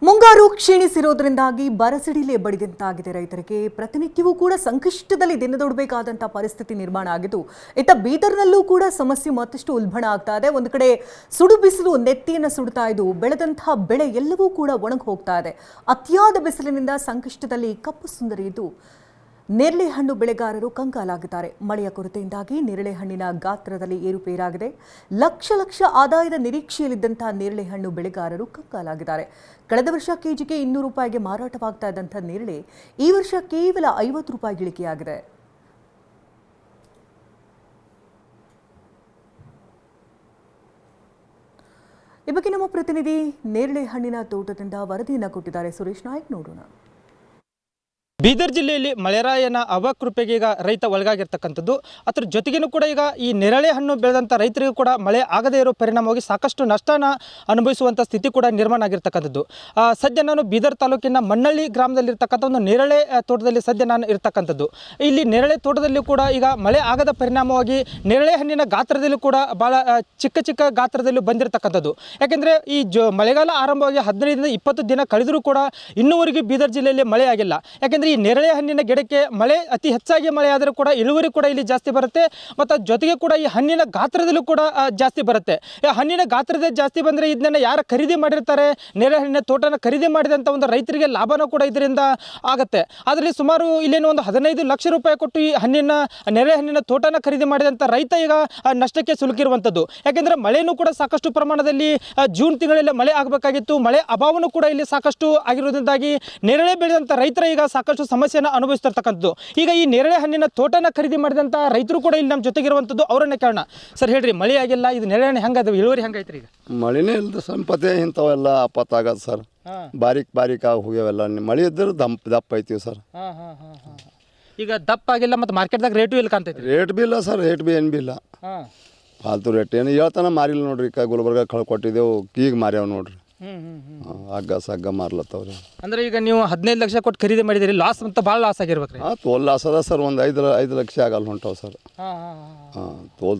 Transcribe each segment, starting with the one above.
ಮುಂಗಾರು ಕ್ಷೀಣಿಸಿರೋದ್ರಿಂದಾಗಿ ಬರಸಿಡಿಲೇ ಬಡಿದಂತಾಗಿದೆ. ರೈತರಿಗೆ ಪ್ರತಿನಿತ್ಯವೂ ಕೂಡ ಸಂಕಷ್ಟದಲ್ಲಿ ದಿನದೊಡಬೇಕಾದಂತಹ ಪರಿಸ್ಥಿತಿ ನಿರ್ಮಾಣ ಆಗಿದ್ದು, ಇತ್ತ ಬೀದರ್ನಲ್ಲೂ ಕೂಡ ಸಮಸ್ಯೆ ಮತ್ತಷ್ಟು ಉಲ್ಬಣ ಆಗ್ತಾ ಇದೆ. ಒಂದು ಕಡೆ ಸುಡು ಬಿಸಿಲು ನೆತ್ತಿಯನ್ನು ಸುಡ್ತಾ ಇದ್ದು, ಬೆಳೆದಂತಹ ಬೆಳೆ ಎಲ್ಲವೂ ಕೂಡ ಒಣಗಿ ಹೋಗ್ತಾ ಇದೆ. ಅತಿಯಾದ ಬಿಸಿಲಿನಿಂದ ಸಂಕಷ್ಟದಲ್ಲಿ ಕಪ್ಪು ಸುಂದರಿ ಇದ್ದು ನೇರಳೆ ಹಣ್ಣು ಬೆಳೆಗಾರರು ಕಂಗಾಲಾಗಿದ್ದಾರೆ. ಮಳೆಯ ಕೊರತೆಯಿಂದಾಗಿ ನೇರಳೆ ಹಣ್ಣಿನ ಗಾತ್ರದಲ್ಲಿ ಏರುಪೇರಾಗಿದೆ. ಲಕ್ಷ ಆದಾಯದ ನಿರೀಕ್ಷೆಯಲ್ಲಿದ್ದಂತಹ ನೇರಳೆ ಹಣ್ಣು ಬೆಳೆಗಾರರು ಕಂಗಾಲಾಗಿದ್ದಾರೆ. ಕಳೆದ ವರ್ಷ ಕೆಜಿಗೆ 200 ರೂಪಾಯಿಗೆ ಮಾರಾಟವಾಗ್ತಾ ಇದ್ದಂಥ ನೇರಳೆ ಈ ವರ್ಷ ಕೇವಲ 50 ರೂಪಾಯಿಗೆ ಇಳಿಕೆಯಾಗಿದೆ. ಈ ಬಗ್ಗೆ ನಮ್ಮ ಪ್ರತಿನಿಧಿ ನೇರಳೆ ಹಣ್ಣಿನ ತೋಟದಿಂದ ವರದಿಯನ್ನು ಕೊಟ್ಟಿದ್ದಾರೆ. ಸುರೇಶ್ ನಾಯಕ್, ನೋಡೋಣ. ಬೀದರ್ ಜಿಲ್ಲೆಯಲ್ಲಿ ಮಳೆರಾಯನ ಅವಕೃಪೆಗೆ ಈಗ ರೈತ ಒಳಗಾಗಿರ್ತಕ್ಕಂಥದ್ದು. ಅದರ ಜೊತೆಗೇನು ಕೂಡ ಈಗ ಈ ನೇರಳೆ ಹಣ್ಣು ಬೆಳೆದಂಥ ರೈತರಿಗೂ ಕೂಡ ಮಳೆ ಆಗದೇ ಇರೋ ಪರಿಣಾಮವಾಗಿ ಸಾಕಷ್ಟು ನಷ್ಟನ ಅನುಭವಿಸುವಂಥ ಸ್ಥಿತಿ ಕೂಡ ನಿರ್ಮಾಣ ಆಗಿರ್ತಕ್ಕಂಥದ್ದು. ಸದ್ಯ ನಾನು ಬೀದರ್ ತಾಲೂಕಿನ ಮಣ್ಣಳ್ಳಿ ಗ್ರಾಮದಲ್ಲಿರ್ತಕ್ಕಂಥ ಒಂದು ನೇರಳೆ ತೋಟದಲ್ಲಿ ಸದ್ಯ ನಾನು ಇರ್ತಕ್ಕಂಥದ್ದು. ಇಲ್ಲಿ ನೇರಳೆ ತೋಟದಲ್ಲಿ ಕೂಡ ಈಗ ಮಳೆ ಆಗದ ಪರಿಣಾಮವಾಗಿ ನೇರಳೆ ಹಣ್ಣಿನ ಗಾತ್ರದಲ್ಲೂ ಕೂಡ ಭಾಳ ಚಿಕ್ಕ ಗಾತ್ರದಲ್ಲಿ ಬಂದಿರತಕ್ಕಂಥದ್ದು. ಯಾಕೆಂದರೆ ಈ ಮಳೆಗಾಲ ಆರಂಭವಾಗಿ 15ರಿಂದ 20 ದಿನ ಕಳೆದರೂ ಕೂಡ ಇನ್ನೂವರೆಗೂ ಬೀದರ್ ಜಿಲ್ಲೆಯಲ್ಲಿ ಮಳೆ ಆಗಿಲ್ಲ. ಯಾಕೆಂದರೆ ಈ ನೇರಳೆ ಹಣ್ಣಿನ ಗಿಡಕ್ಕೆ ಮಳೆ ಅತಿ ಹೆಚ್ಚಾಗಿ ಮಳೆ ಆದರೂ ಕೂಡ ಇಳುವರಿ ಕೂಡ ಇಲ್ಲಿ ಜಾಸ್ತಿ ಬರುತ್ತೆ. ಮತ್ತು ಜೊತೆಗೆ ಕೂಡ ಈ ಹಣ್ಣಿನ ಗಾತ್ರದಲ್ಲೂ ಕೂಡ ಜಾಸ್ತಿ ಬರುತ್ತೆ. ಈ ಹಣ್ಣಿನ ಗಾತ್ರದ ಜಾಸ್ತಿ ಬಂದರೆ ಇದನ್ನ ಯಾರು ಖರೀದಿ ಮಾಡಿರ್ತಾರೆ, ನೇರಳೆ ಹಣ್ಣಿನ ತೋಟನ ಖರೀದಿ ಮಾಡಿದಂಥ ಒಂದು ರೈತರಿಗೆ ಲಾಭನೂ ಕೂಡ ಇದರಿಂದ ಆಗುತ್ತೆ. ಅದರಲ್ಲಿ ಸುಮಾರು ಇಲ್ಲೇನು ಒಂದು 15 ಲಕ್ಷ ರೂಪಾಯಿ ಕೊಟ್ಟು ಈ ನೇರಳೆ ಹಣ್ಣಿನ ತೋಟನ ಖರೀದಿ ಮಾಡಿದಂಥ ರೈತ ಈಗ ನಷ್ಟಕ್ಕೆ ಸಿಲುಕಿರುವಂಥದ್ದು. ಯಾಕೆಂದರೆ ಮಳೆನೂ ಕೂಡ ಸಾಕಷ್ಟು ಪ್ರಮಾಣದಲ್ಲಿ ಜೂನ್ ತಿಂಗಳಲ್ಲಿ ಮಳೆ ಆಗಬೇಕಾಗಿತ್ತು. ಮಳೆ ಅಭಾವನೂ ಕೂಡ ಇಲ್ಲಿ ಸಾಕಷ್ಟು ಆಗಿರೋದ್ರಿಂದಾಗಿ ನೇರಳೆ ಬೆಳೆದಂಥ ರೈತರ ಈಗ ಸಾಕಷ್ಟು ಸಮಸ್ಯೆಯನ್ನು ಅನುಭವಿಸ್ತಿರ್ತಕ್ಕಂಥದ್ದು. ಈಗ ಈ ನೇರಳೆ ಹಣ್ಣಿನ ತೋಟನ ಖರೀದಿ ಮಾಡಿದಂಥ ರೈತರು ಕೂಡ ಇಲ್ಲಿ ನಮ್ಮ ಜೊತೆಗಿರುವಂಥದ್ದು. ಅವರನ್ನೇ ಕೇಳೋಣ. ಸರ್ ಹೇಳ್ರಿ, ಮಳೆ ಆಗಿಲ್ಲ, ಇದು ನೇರಳೆ ಹಣ್ಣು ಹೆಂಗದ, ಇಳುವರಿ ಹೆಂಗೈತ್ರಿ? ಈಗ ಮಳೆನೇ ಇಲ್ಲದ ಸಂಪತ್ತೇ ಇಂಥವೆಲ್ಲ ಆಪತ್ತಾಗದು ಸರ್. ಬಾರೀಕ್ ಆಗಿ ಹೋಗ್ಯಾವೆಲ್ಲ. ಮಳೆ ಇದ್ದರೆ ದಪ್ಪ ಐತಿವಿ ಸರ್. ಈಗ ದಪ್ಪ ಆಗಿಲ್ಲ, ಮತ್ತು ಮಾರ್ಕೆಟ್ದಾಗ ರೇಟು ಇಲ್ಲ ಕಾಣ್ತೈತಿ. ರೇಟ್ ಬಿ ಇಲ್ಲ ಸರ್, ರೇಟ್ ಬಿ ಏನು ಬಿ ಇಲ್ಲ. ಫಾಲ್ತು ರೇಟ್ ಏನು ಹೇಳ್ತಾನೆ ಮಾರಿಲ್ಲ ನೋಡ್ರಿ. ಗುಲ್ಬರ್ಗ ಕಳ್ಕೊಟ್ಟಿದ್ದೆವು, ಈಗ ಮಾರ್ಯಾವ ನೋಡ್ರಿ. ಹಗ್ಗ ಮಾರ್ಲತ್ತವ್ರಿ. ಅಂದ್ರೆ ಈಗ ನೀವು 15 ಲಕ್ಷ ಕೊಟ್ಟು ಖರೀದಿ ಮಾಡಿದಿರಿ, ಲಾಸ್ ಅಂತ ಭಾಳ ಲಾಸ್ ಆಗಿರ್ಬೇಕ್ರಿ? ತೋಲ್ ಲಾಸ್ ಅದ ಸರ್. ಒಂದು 5 ಲಕ್ಷ ಆಗಲ್ಲ ಹೊಂಟವು ಸರ್.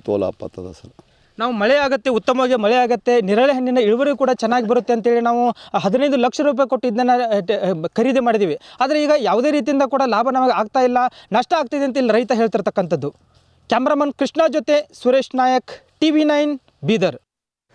ತೋಲ್ ಆಪತ್ತದ ಸರ್. ನಾವು ಮಳೆ ಆಗುತ್ತೆ, ಉತ್ತಮವಾಗಿ ಮಳೆ ಆಗುತ್ತೆ, ನೇರಳೆ ಹಣ್ಣಿನ ಇಳುವರಿ ಕೂಡ ಚೆನ್ನಾಗಿ ಬರುತ್ತೆ ಅಂತೇಳಿ ನಾವು 15 ಲಕ್ಷ ರೂಪಾಯಿ ಕೊಟ್ಟು ಇದನ್ನು ಖರೀದಿ ಮಾಡಿದ್ದೀವಿ. ಆದರೆ ಈಗ ಯಾವುದೇ ರೀತಿಯಿಂದ ಕೂಡ ಲಾಭ ನಮಗೆ ಆಗ್ತಾ ಇಲ್ಲ, ನಷ್ಟ ಆಗ್ತಿದೆ ಅಂತ ಇಲ್ಲಿ ರೈತ ಹೇಳ್ತಿರ್ತಕ್ಕಂಥದ್ದು. ಕ್ಯಾಮ್ರಾಮನ್ ಕೃಷ್ಣ ಜೊತೆ ಸುರೇಶ್ ನಾಯಕ್, TV9 ಬೀದರ್.